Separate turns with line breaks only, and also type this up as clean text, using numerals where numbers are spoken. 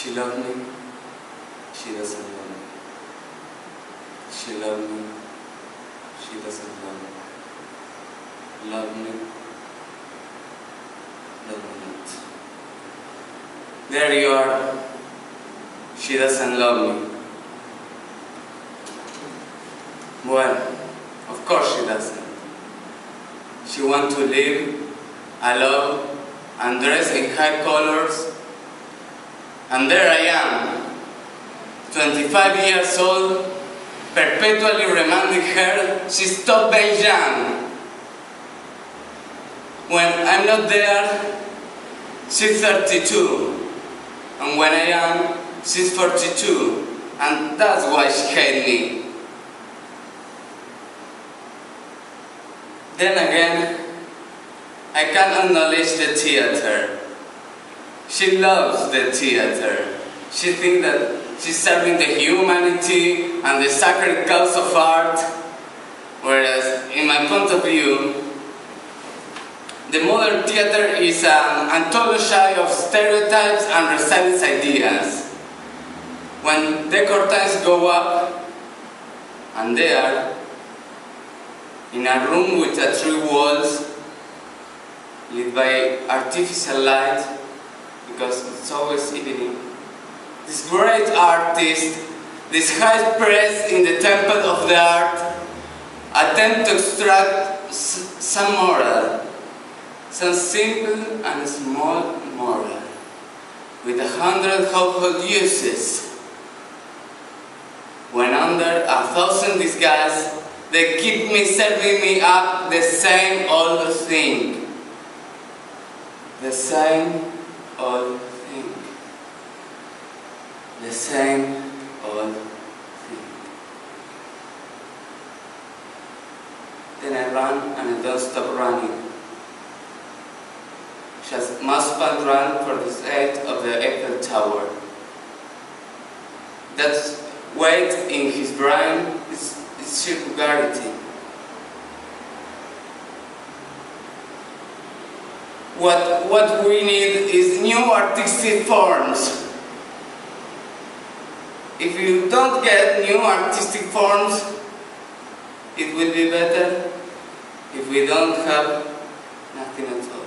She loved me, she doesn't love me. She loved me, she doesn't love me. Love me, love me not. There you are. She doesn't love me. Well, of course she doesn't. She wants to live, alone, and dress in high colors. And there I am, 25 years old, perpetually reminding her she stopped being young. When I'm not there, she's 32. And when I am, she's 42. And that's why she hates me. Then again, I can't acknowledge the theater. She loves the theater. She thinks that she's serving the humanity and the sacred cause of art, whereas, in my point of view, the modern theater is an anthology of stereotypes and resilient ideas. When the curtains go up, and they are, in a room with three walls, lit by artificial light, because it's always evening, this great artist, this high priest in the temple of the art, attempt to extract some moral, some simple and small moral, with 100 household uses. When under 1,000 disguises, they keep me serving me up the same old thing. The same old thing. The same old thing. Then I run and I don't stop running. Just must run for the height of the Eiffel Tower. That weight in his brain is sheer vulgarity. What we need is new artistic forms. If you don't get new artistic forms, it will be better if we don't have nothing at all.